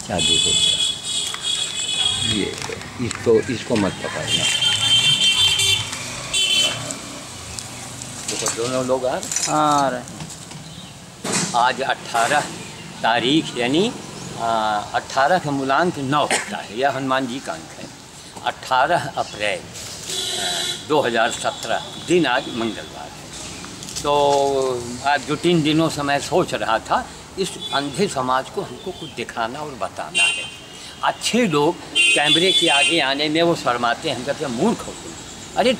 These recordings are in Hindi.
जादू हो गया। ये इसको मत पकड़ना। देखो दोनों लोग आ रहे। आज 18 तारीख यानी 18 का मूलांक 9 होता है। यह हनुमान जी का अंक है। 18 अप्रैल 2017 दिन आज मंगलवार है। तो आज 2-3 दिनों से मैं सोच रहा था इस अंधे समाज को हमको कुछ दिखाना और बताना है। अच्छे लोग कैमरे के आगे आने में वो शर्माते हैं। हम कहते हैं मूर्ख हो तुम। अरे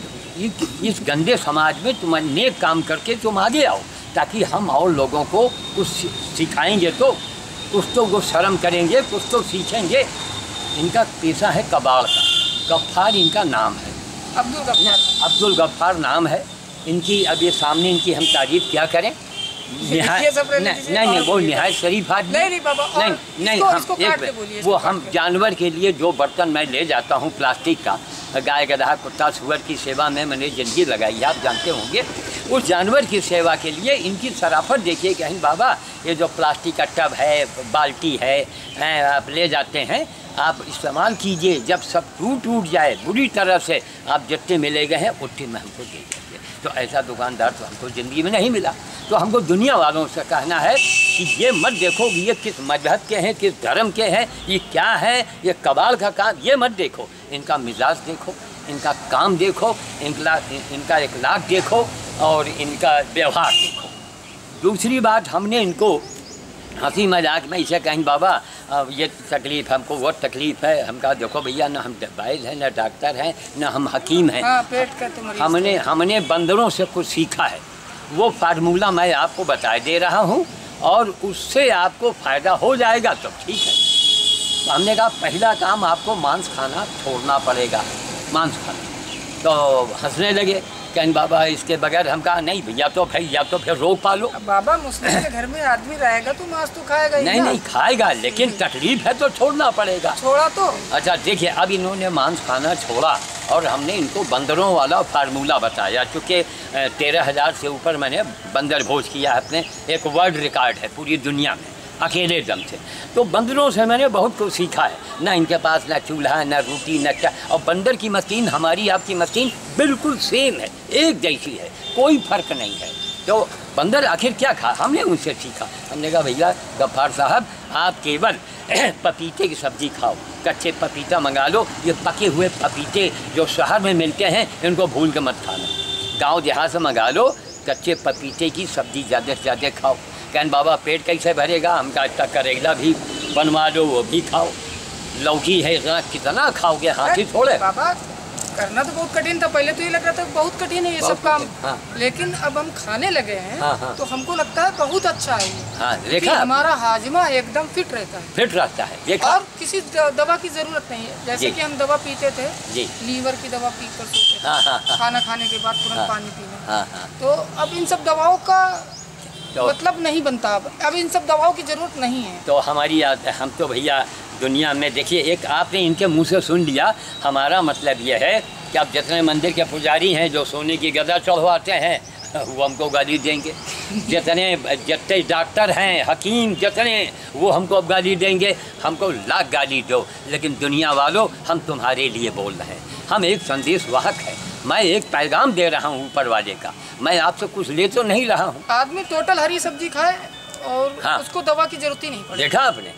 इस गंदे समाज में तुम नेक काम करके तुम आगे आओ, ताकि हम और लोगों को कुछ सिखाएंगे तो कुछ तो वो शर्म करेंगे, कुछ तो सीखेंगे। इनका पेशा है कबाड़ का। गफ्फार इनका नाम है, अब्दुल गफ्फार नाम है इनकी। अब ये सामने इनकी हम तारीफ क्या करें। नहीं वो निहायत शरीफ आदमी नहीं हम वो हम जानवर के लिए जो बर्तन मैं ले जाता हूँ प्लास्टिक का, गाय गधा कुत्ता सुअर की सेवा में मैंने ज़िंदगी लगाई है, आप जानते होंगे। उस जानवर की सेवा के लिए इनकी शराफत देखिए। कहीं बाबा ये जो प्लास्टिक का टब है, बाल्टी है, आप ले जाते हैं, आप इस्तेमाल कीजिए। जब सब टूट जाए बुरी तरह से, आप जितने मिले गए हैं उतने में हमको दे दीजिए। तो ऐसा दुकानदार तो हमको ज़िंदगी में नहीं मिला। तो हमको दुनिया वालों से कहना है कि ये मत देखो कि ये किस मजहब के हैं, किस धर्म के हैं, ये क्या है, ये कबाड़ का काम, ये मत देखो। इनका मिजाज देखो, इनका काम देखो, इनका इखलाक देखो और इनका व्यवहार देखो। दूसरी बात, हमने इनको हंसी मजाक में इसे कहीं बाबा ये तकलीफ़ हमको, वो तकलीफ़ है। हम कहा देखो भैया, ना हम वैद्य हैं, ना डॉक्टर हैं, ना हम हकीम हैं। पेट का तो हमने बंदरों से कुछ सीखा है। वो फार्मूला मैं आपको बता दे रहा हूँ और उससे आपको फ़ायदा हो जाएगा तो ठीक है। तो हमने कहा पहला काम आपको मांस खाना छोड़ना पड़ेगा, मांस खाना। तो हंसने लगे, कहीं बाबा इसके बगैर। हम कहा नहीं भैया, तो भाई या तो फिर रोक पालो। बाबा मुस्लिम के घर में आदमी रहेगा तो मांस तो खाएगा ही। नहीं खाएगा, लेकिन तकलीफ है तो छोड़ना पड़ेगा। छोड़ा तो अच्छा देखिए, अब इन्होंने मांस खाना छोड़ा और हमने इनको बंदरों वाला फार्मूला बताया। चूँकि 13,000 से ऊपर मैंने बंदर भोज किया है अपने, एक वर्ल्ड रिकॉर्ड है पूरी दुनिया में अकेले दम से। तो बंदरों से मैंने बहुत कुछ सीखा है। ना इनके पास ना चूल्हा, ना रोटी, ना क्या। और बंदर की मशीन हमारी आपकी मशीन बिल्कुल सेम है, एक जैसी है, कोई फ़र्क नहीं है। तो बंदर आखिर क्या खा, हमने उनसे सीखा। हमने कहा भैया गफ्फार साहब, आप केवल पपीते की सब्ज़ी खाओ, कच्चे पपीता मंगा लो। ये पके हुए पपीते जो शहर में मिलते हैं इनको भूल के मत खाना। गाँव देहात से मंगा लो, कच्चे पपीते की सब्ज़ी ज़्यादा से ज़्यादा खाओ। कहन बाबा पेट कैसे भरेगा। हम कहा करेला भी बनवा लो, वो भी खाओ। लौकी है, कितना खाओगे, हाथी थोड़े। बाबा करना तो बहुत कठिन था। पहले तो ये लग रहा था बहुत कठिन है ये सब काम। लेकिन अब हम खाने लगे हैं तो हमको लगता है बहुत अच्छा है। देखा, हमारा हाजमा एकदम फिट रहता है। और किसी दवा की जरूरत नहीं है। जैसे कि हम दवा पीते थे, लीवर की दवा पी कर सोते थे, खाना खाने के बाद तुरंत पानी पीना। तो अब इन सब दवाओं का मतलब नहीं बनता। अब इन सब दवाओं की जरूरत नहीं है। तो हमारी हम तो भैया दुनिया में देखिए, एक आपने इनके मुंह से सुन लिया। हमारा मतलब यह है कि आप जितने मंदिर के पुजारी हैं जो सोने की गदा चढ़वाते हैं वो हमको गाली देंगे। जितने डॉक्टर हैं, हकीम जितने, वो हमको अब गाली देंगे। हमको लाख गाली दो, लेकिन दुनिया वालों हम तुम्हारे लिए बोल रहे हैं। हम एक संदेश वाहक है। मैं एक पैगाम दे रहा हूँ ऊपर वाले का। मैं आपसे कुछ ले तो नहीं रहा हूँ। आदमी टोटल हरी सब्जी खाए और उसको दवा की जरूरत ही नहीं पड़े। देखा आपने,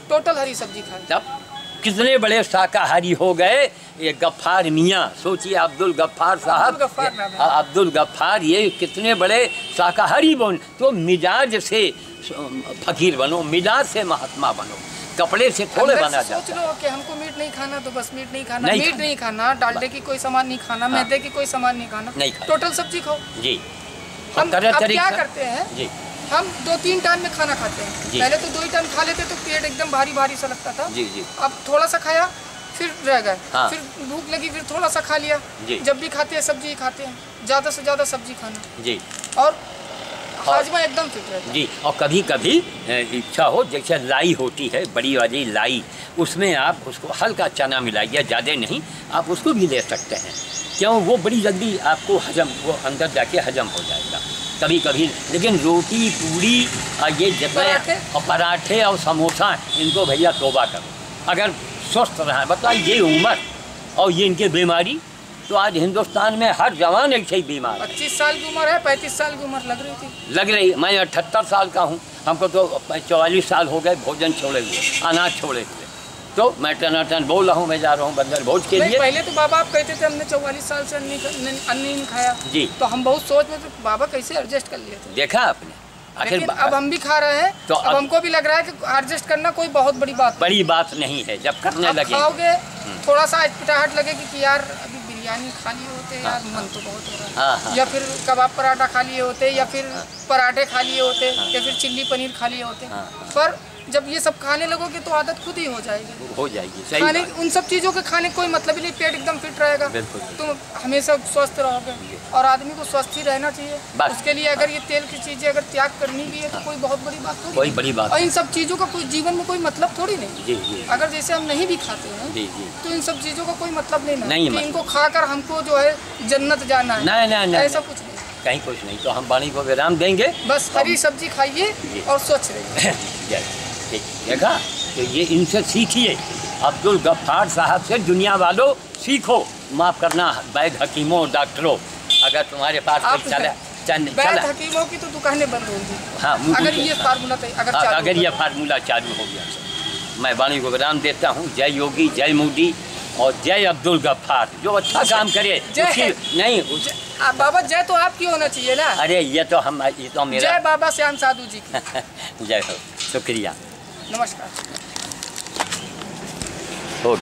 टोटल हरी सब्जी खाए। तब कितने बड़े शाकाहारी हो गए ये गफ्फार मियाँ। सोचिए, अब्दुल गफ्फार साहब, अब्दुल गफ्फार, ये कितने बड़े शाकाहारी बन। तो मिजाज से फकीर बनो, मिजाज से महात्मा बनो, कपड़े से थोड़े बना जाता। सोच लो कि हमको मीट नहीं खाना तो बस मीट नहीं खाना, मीट नहीं खाना, डालडे की कोई सामान नहीं खाना, मैदे की कोई सामान नहीं खाना, टोटल सब्जी खाओ। जी, हम क्या करते हैं जी, हम 2-3 टाइम में खाना खाते हैं। पहले तो 2 ही टाइम खा लेते तो पेट एकदम भारी भारी सा लगता था। जी। अब थोड़ा सा खाया फिर रह गए, फिर भूख लगी फिर थोड़ा सा खा लिया। जब भी खाते हैं सब्जी ही खाते हैं, ज़्यादा से ज़्यादा सब्जी खाना जी। और हाजमा एकदम फिट रहता है जी। और कभी कभी इच्छा हो, जैसे लाई होती है बड़ी वाली लाई, उसमें आप उसको हल्का चना मिलाइए, ज़्यादा नहीं, आप उसको भी ले सकते हैं। क्यों, वो बड़ी जल्दी आपको हजम, वो अंदर जाके हजम हो जाएगा। कभी कभी, लेकिन रोटी पूड़ी और ये जितने और पराठे और समोसा, इनको भैया तौबा करो। अगर स्वस्थ रहें, बताइए ये उम्र और ये इनकी बीमारी, तो आज हिंदुस्तान में हर जवान ऐसे ही बीमार। 25 साल की उम्र है, 35 साल की उम्र लग रही थी। लग रही, मैं 78 साल का हूँ, हमको तो 44 साल हो गए भोजन छोड़े हुए, अनाज छोड़े हुए। तो मैं टनाटन बोल रहा हूँ, मैं जा रहा हूँ बंदर भोज के लिए। पहले तो बाबा आप कहते थे हमने 44 साल से अन्न नहीं खाया जी, तो हम बहुत सोच में, तो बाबा कैसे एडजस्ट कर लिए थे। देखा आपने, लेकिन अब हम भी खा रहे हैं तो अब हमको भी लग रहा है कि एडजस्ट करना कोई बहुत बड़ी बात नहीं है। जब करने लगे खाओगे थोड़ा सा पिटाहट लगेगी कि यार अभी बिरयानी खा लिए होते, यार मन तो बहुत हो रहा है, या फिर कबाब पराठा खा लिए होते, या फिर पराठे खा लिए होते, या फिर चिल्ली पनीर खा लिए होते। पर जब ये सब खाने लगोगे तो आदत खुद ही हो जाएगी। सही खाने उन सब चीज़ों के खाने कोई मतलब ही नहीं, पेट एकदम फिट रहेगा, तुम हमेशा स्वस्थ रहोगे। और आदमी को स्वस्थ ही रहना चाहिए। उसके लिए अगर ये तेल की चीज़ें अगर त्याग करनी भी है तो कोई बहुत बड़ी बात थोड़ी, कोई बड़ी बात। और इन सब चीज़ों का कोई जीवन में कोई मतलब थोड़ी नहीं। अगर जैसे हम नहीं भी खाते हैं तो इन सब चीज़ों का कोई मतलब नहीं कि इनको खाकर हमको जो है जन्नत जाना है, नहीं, ऐसा कुछ नहीं, कहीं कुछ नहीं। तो हम वाणी को विराम देंगे, बस हरी सब्जी खाइए और स्वच्छ रहिए। देखा, तो ये इनसे सीखिए, अब्दुल गफ्फार साहब से दुनिया वालों सीखो। माफ़ करना वैद्य हकीमों और डॉक्टरों, अगर तुम्हारे पास कोई वैद्य हकीमों की तो दुकानें बंद होंगी। हाँ, अगर ये फार्मूला अगर ये फार्मूला चालू हो गया। मैं वाणी को विराम देता हूँ। जय योगी, जय मोदी और जय अब्दुल गफ्फार, जो अच्छा काम करे। नहीं बाबा, जय तो आपकी होना चाहिए ना। अरे ये तो मेरा। जय बाबा श्याम साधु जी की। जय हो, शुक्रिया, नमस्कार।